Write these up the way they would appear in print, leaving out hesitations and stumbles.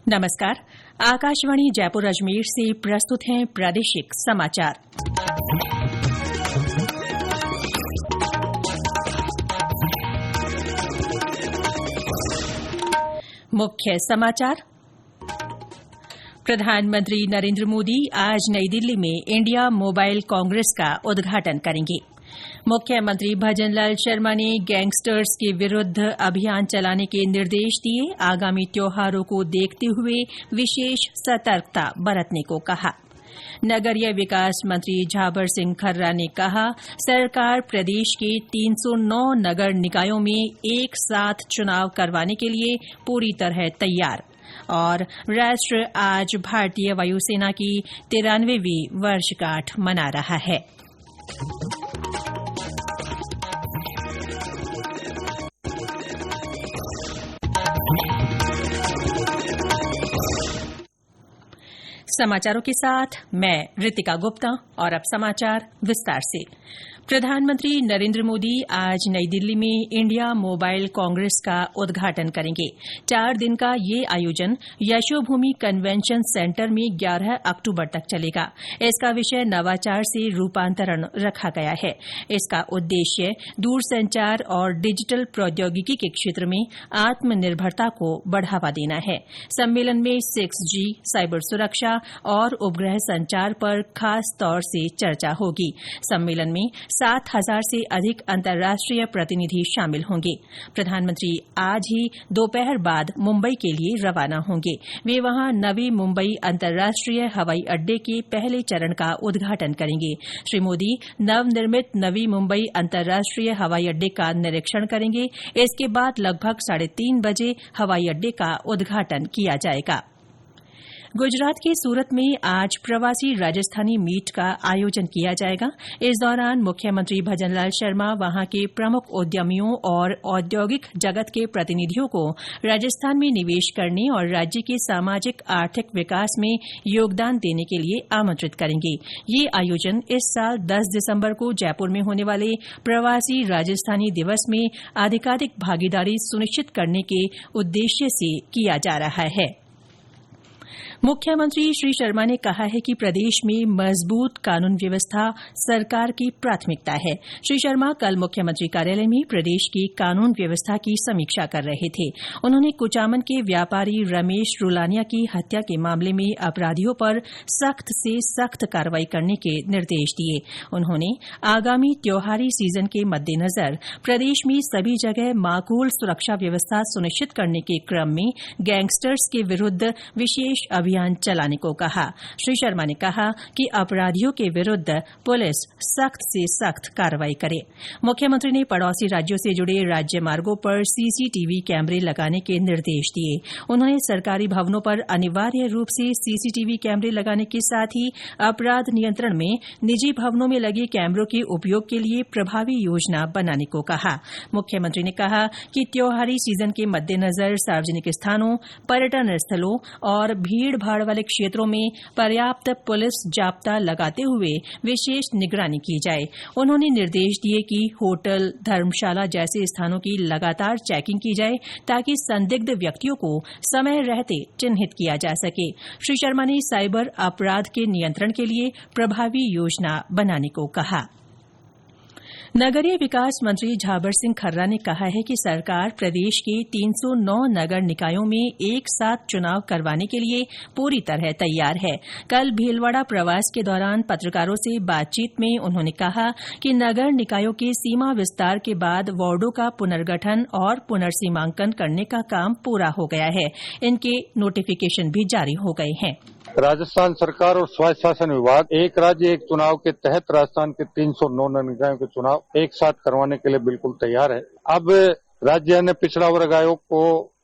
नमस्कार। आकाशवाणी जयपुर अजमेर से प्रस्तुत हैं प्रादेशिक समाचार। मुख्य समाचार। प्रधानमंत्री नरेंद्र मोदी आज नई दिल्ली में इंडिया मोबाइल कांग्रेस का उद्घाटन करेंगे। मुख्यमंत्री भजनलाल शर्मा ने गैंगस्टर्स के विरुद्ध अभियान चलाने के निर्देश दिए। आगामी त्योहारों को देखते हुए विशेष सतर्कता बरतने को कहा। नगरीय विकास मंत्री झाबर सिंह खर्रा ने कहा, सरकार प्रदेश के 309 नगर निकायों में एक साथ चुनाव करवाने के लिए पूरी तरह तैयार। और राष्ट्र आज भारतीय वायुसेना की 93वीं वर्षगांठ मना रहा है। समाचारों के साथ मैं रितिका गुप्ता और अब समाचार विस्तार से। प्रधानमंत्री नरेंद्र मोदी आज नई दिल्ली में इंडिया मोबाइल कांग्रेस का उद्घाटन करेंगे। 4 दिन का ये आयोजन यशोभूमि कन्वेंशन सेंटर में 11 अक्टूबर तक चलेगा। इसका विषय नवाचार से रूपांतरण रखा गया है। इसका उद्देश्य दूरसंचार और डिजिटल प्रौद्योगिकी के क्षेत्र में आत्मनिर्भरता को बढ़ावा देना है। सम्मेलन में 6G, साइबर सुरक्षा और उपग्रह संचार पर खास तौर से चर्चा होगी। सम्मेलन में 7,000 से अधिक अंतर्राष्ट्रीय प्रतिनिधि शामिल होंगे। प्रधानमंत्री आज ही दोपहर बाद मुंबई के लिए रवाना होंगे। वे वहां नवी मुंबई अंतर्राष्ट्रीय हवाई अड्डे के पहले चरण का उद्घाटन करेंगे। श्री मोदी नवनिर्मित नवी मुंबई अंतर्राष्ट्रीय हवाई अड्डे का निरीक्षण करेंगे। इसके बाद लगभग 3:30 बजे हवाई अड्डे का उद्घाटन किया जाएगा। गुजरात के सूरत में आज प्रवासी राजस्थानी मीट का आयोजन किया जाएगा। इस दौरान मुख्यमंत्री भजनलाल शर्मा वहां के प्रमुख उद्यमियों और औद्योगिक जगत के प्रतिनिधियों को राजस्थान में निवेश करने और राज्य के सामाजिक आर्थिक विकास में योगदान देने के लिए आमंत्रित करेंगे। ये आयोजन इस साल 10 दिसंबर को जयपुर में होने वाले प्रवासी राजस्थानी दिवस में आधिकारिक भागीदारी सुनिश्चित करने के उद्देश्य से किया जा रहा है। मुख्यमंत्री श्री शर्मा ने कहा है कि प्रदेश में मजबूत कानून व्यवस्था सरकार की प्राथमिकता है। श्री शर्मा कल मुख्यमंत्री कार्यालय में प्रदेश की कानून व्यवस्था की समीक्षा कर रहे थे। उन्होंने कुचामन के व्यापारी रमेश रुलानिया की हत्या के मामले में अपराधियों पर सख्त से सख्त कार्रवाई करने के निर्देश दिए। उन्होंने आगामी त्योहारी सीजन के मद्देनजर प्रदेश में सभी जगह माकूल सुरक्षा व्यवस्था सुनिश्चित करने के क्रम में गैंगस्टर्स के विरुद्ध विशेष अभियान चलाने को कहा। श्री शर्मा ने कहा कि अपराधियों के विरुद्ध पुलिस सख्त से सख्त कार्रवाई करे। मुख्यमंत्री ने पड़ोसी राज्यों से जुड़े राज्य मार्गों पर सीसीटीवी कैमरे लगाने के निर्देश दिए। उन्होंने सरकारी भवनों पर अनिवार्य रूप से सीसीटीवी कैमरे लगाने के साथ ही अपराध नियंत्रण में निजी भवनों में लगे कैमरों के उपयोग के लिए प्रभावी योजना बनाने को कहा। मुख्यमंत्री ने कहा कि त्योहारी सीजन के मद्देनजर सार्वजनिक स्थानों, पर्यटन स्थलों और भीड़ भाड़ वाले क्षेत्रों में पर्याप्त पुलिस जाब्ता लगाते हुए विशेष निगरानी की जाए। उन्होंने निर्देश दिए कि होटल, धर्मशाला जैसे स्थानों की लगातार चेकिंग की जाए ताकि संदिग्ध व्यक्तियों को समय रहते चिन्हित किया जा सके। श्री शर्मा ने साइबर अपराध के नियंत्रण के लिए प्रभावी योजना बनाने को कहा। नगरीय विकास मंत्री झाबर सिंह खर्रा ने कहा है कि सरकार प्रदेश के 309 नगर निकायों में एक साथ चुनाव करवाने के लिए पूरी तरह तैयार है। कल भीलवाड़ा प्रवास के दौरान पत्रकारों से बातचीत में उन्होंने कहा कि नगर निकायों के सीमा विस्तार के बाद वार्डों का पुनर्गठन और पुनर्सीमांकन करने का काम पूरा हो गया है। इनके नोटिफिकेशन भी जारी हो गए हैं। राजस्थान सरकार और स्वायत्त शासन विभाग एक राज्य एक चुनाव के तहत राजस्थान के 309 नगर निकायों के चुनाव एक साथ करवाने के लिए बिल्कुल तैयार है। अब राज्य ने पिछड़ा वर्ग आयोग को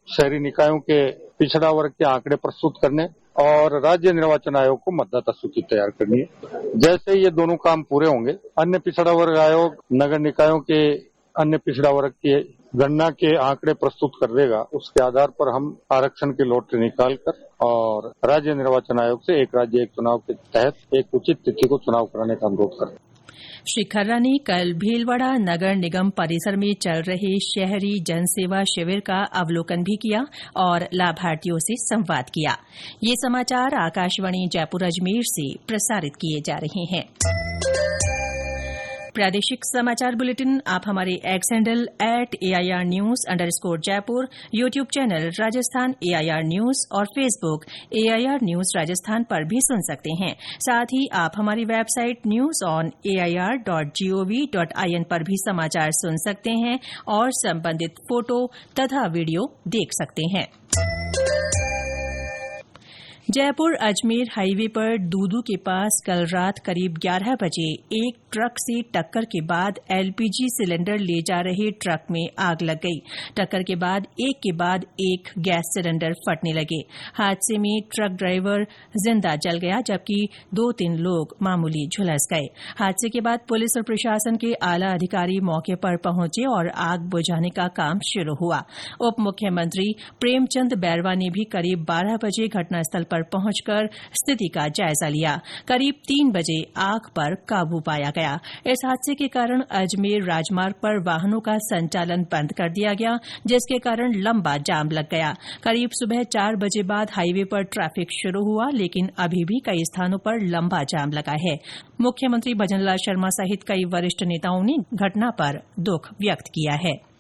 शहरी निकायों के पिछड़ा वर्ग के आंकड़े प्रस्तुत करने और राज्य निर्वाचन आयोग को मतदाता सूची तैयार करनी है। जैसे ये दोनों काम पूरे होंगे, अन्य पिछड़ा वर्ग आयोग नगर निकायों के अन्य पिछड़ा वर्ग के गणना के आंकड़े प्रस्तुत कर देगा। उसके आधार पर हम आरक्षण की लॉटरी निकालकर और राज्य निर्वाचन आयोग से एक राज्य एक चुनाव के तहत एक उचित तिथि को चुनाव कराने का अनुरोध करते हैं। श्री खर्रा ने कल भीलवाड़ा नगर निगम परिसर में चल रहे शहरी जनसेवा शिविर का अवलोकन भी किया और लाभार्थियों से संवाद किया। ये समाचार आकाशवाणी जयपुर अजमेर से प्रसारित किए जा रहे हैं। प्रादेशिक समाचार बुलेटिन आप हमारे x handle @AIRnews_Jaipur, YouTube channel Rajasthan AIR news और फेसबुक AIR न्यूज राजस्थान पर भी सुन सकते हैं। साथ ही आप हमारी वेबसाइट news.air.gov.in पर भी समाचार सुन सकते हैं और संबंधित फोटो तथा वीडियो देख सकते हैं। जयपुर अजमेर हाईवे पर दूदू के पास कल रात करीब 11 बजे एक ट्रक से टक्कर के बाद LPG सिलेंडर ले जा रहे ट्रक में आग लग गई। टक्कर के बाद एक गैस सिलेंडर फटने लगे। हादसे में ट्रक ड्राइवर जिंदा जल गया जबकि 2-3 लोग मामूली झुलस गए। हादसे के बाद पुलिस और प्रशासन के आला अधिकारी मौके पर पहुंचे और आग बुझाने का काम शुरू हुआ। उप मुख्यमंत्री प्रेमचंद बैरवा ने भी करीब 12 बजे घटनास्थल पर पहुंचकर स्थिति का जायजा लिया। करीब 3 बजे आग पर काबू पाया गया। इस हादसे के कारण अजमेर राजमार्ग पर वाहनों का संचालन बंद कर दिया गया, जिसके कारण लंबा जाम लग गया। करीब सुबह 4 बजे बाद हाईवे पर ट्रैफिक शुरू हुआ, लेकिन अभी भी कई स्थानों पर लंबा जाम लगा है। मुख्यमंत्री भजनलाल शर्मा सहित कई वरिष्ठ नेताओं ने घटना पर दुख व्यक्त किया है।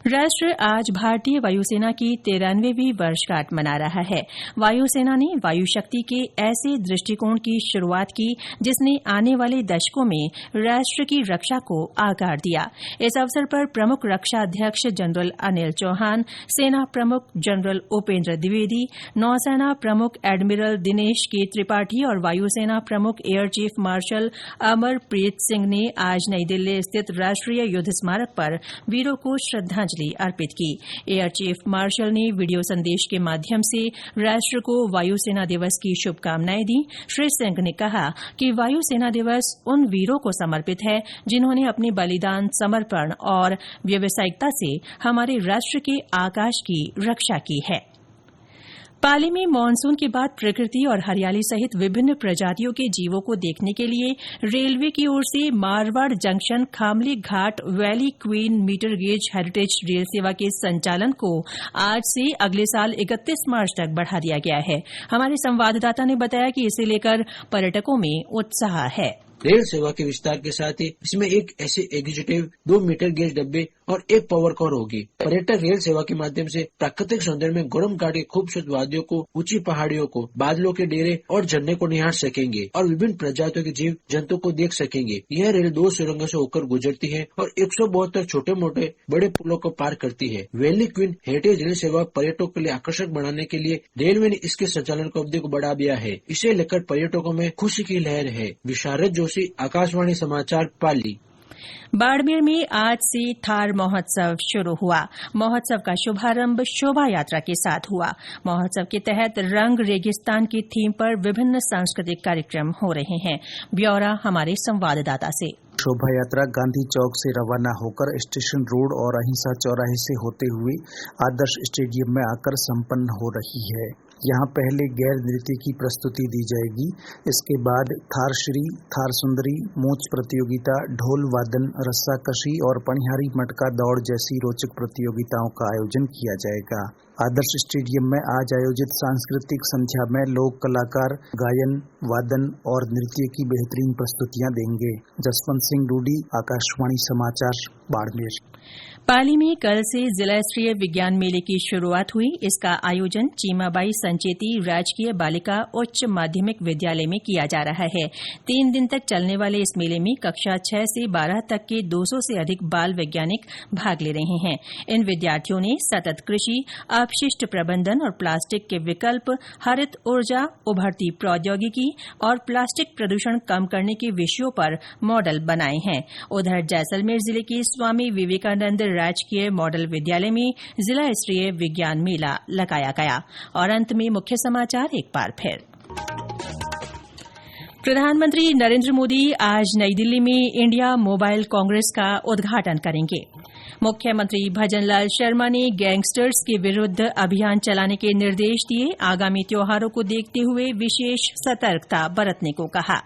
राष्ट्र आज भारतीय वायुसेना की 93वीं वर्षगांठ मना रहा है। वायुसेना ने वायु शक्ति के ऐसे दृष्टिकोण की शुरूआत की जिसने आने वाले दशकों में राष्ट्र की रक्षा को आकार दिया। इस अवसर पर प्रमुख रक्षा अध्यक्ष जनरल अनिल चौहान, सेना प्रमुख जनरल उपेंद्र द्विवेदी, नौसेना प्रमुख एडमिरल दिनेश के त्रिपाठी और वायुसेना प्रमुख air chief marshal Amarpreet Singh ने आज नई दिल्ली स्थित राष्ट्रीय युद्ध स्मारक पर वीरों को श्रद्धांजलि अर्पित की। एयर चीफ मार्शल ने वीडियो संदेश के माध्यम से राष्ट्र को वायुसेना दिवस की शुभकामनाएं दी। श्री सिंह ने कहा कि वायुसेना दिवस उन वीरों को समर्पित है जिन्होंने अपने बलिदान, समर्पण और व्यावसायिकता से हमारे राष्ट्र के आकाश की रक्षा की है। पाली में मानसून के बाद प्रकृति और हरियाली सहित विभिन्न प्रजातियों के जीवों को देखने के लिए रेलवे की ओर से Marwar junction Khamli Ghat valley queen metre gauge heritage rail सेवा के संचालन को आज से अगले साल 31 मार्च तक बढ़ा दिया गया है। हमारे संवाददाता ने बताया कि इसे लेकर पर्यटकों में उत्साह है। रेल सेवा के विस्तार के साथ ही इसमें एक ऐसे एग्जीक्यूटिव 2 मीटर गेज डब्बे और एक पावर कार होगी। पर्यटक रेल सेवा के माध्यम से प्राकृतिक सौंदर्य में गरम घाट की खूबसूरत वादियों को, ऊंची पहाड़ियों को, बादलों के डेरे और झरने को निहार सकेंगे और विभिन्न प्रजातियों के जीव जंतु को देख सकेंगे। यह रेल 2 सुरंगों से होकर गुजरती है और 172 छोटे मोटे बड़े पुलों को पार करती है। वैली क्वीन हेरिटेज रेल सेवा पर्यटकों के लिए आकर्षक बनाने के लिए रेलवे ने इसके संचालन को अवधि को बढ़ा दिया है। इसे लेकर पर्यटकों में खुशी की लहर है। विशारद जोशी, आकाशवाणी समाचार, पाली। बाड़मेर में आज से थार महोत्सव शुरू हुआ। महोत्सव का शुभारंभ शोभा यात्रा के साथ हुआ। महोत्सव के तहत रंग रेगिस्तान की थीम पर विभिन्न सांस्कृतिक कार्यक्रम हो रहे हैं। ब्यौरा हमारे संवाददाता से। शोभा यात्रा गांधी चौक से रवाना होकर स्टेशन रोड और अहिंसा चौराहे से होते हुए आदर्श स्टेडियम में आकर संपन्न हो रही है। यहाँ पहले गैर नृत्य की प्रस्तुति दी जाएगी। इसके बाद थार श्री, थार सुंदरी, मूंछ प्रतियोगिता, ढोल वादन, रस्साकशी और पनिहारी मटका दौड़ जैसी रोचक प्रतियोगिताओं का आयोजन किया जाएगा। आदर्श स्टेडियम में आज आयोजित सांस्कृतिक संध्या में लोक कलाकार गायन, वादन और नृत्य की बेहतरीन प्रस्तुतियां देंगे। जसवंत सिंह रूडी, आकाशवाणी समाचार, बाड़मेर। पाली में कल से जिला स्तरीय विज्ञान मेले की शुरूआत हुई। इसका आयोजन चीमाबाई संचेती राजकीय बालिका उच्च माध्यमिक विद्यालय में किया जा रहा है। 3 दिन तक चलने वाले इस मेले में कक्षा 6 से 12 तक के 200 से अधिक बाल वैज्ञानिक भाग ले रहे हैं। इन विद्यार्थियों ने सतत कृषि, अपशिष्ट प्रबंधन और प्लास्टिक के विकल्प, हरित ऊर्जा, उभरती प्रौद्योगिकी और प्लास्टिक प्रदूषण कम करने के विषयों पर मॉडल बनाए हैं। उधर जैसलमेर जिले के स्वामी विवेकानंद राजकीय मॉडल विद्यालय में जिला स्तरीय विज्ञान मेला लगाया गया। और अंत में मुख्य समाचार एक बार फिर। प्रधानमंत्री नरेंद्र मोदी आज नई दिल्ली में इंडिया मोबाइल कांग्रेस का उद्घाटन करेंगे। मुख्यमंत्री भजनलाल शर्मा ने गैंगस्टर्स के विरुद्ध अभियान चलाने के निर्देश दिए। आगामी त्योहारों को देखते हुए विशेष सतर्कता बरतने को कहा।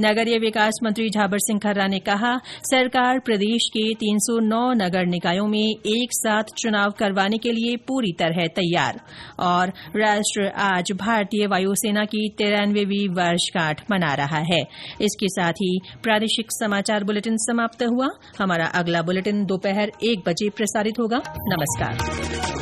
नगरीय विकास मंत्री झाबर सिंह खर्रा ने कहा, सरकार प्रदेश के 309 नगर निकायों में एक साथ चुनाव करवाने के लिए पूरी तरह तैयार। और राष्ट्र आज भारतीय वायुसेना की 93वीं वर्षगांठ मना रहा है। इसके साथ ही प्रादेशिक समाचार बुलेटिन समाप्त हुआ। हमारा अगला बुलेटिन दोपहर 1 बजे प्रसारित होगा। नमस्कार।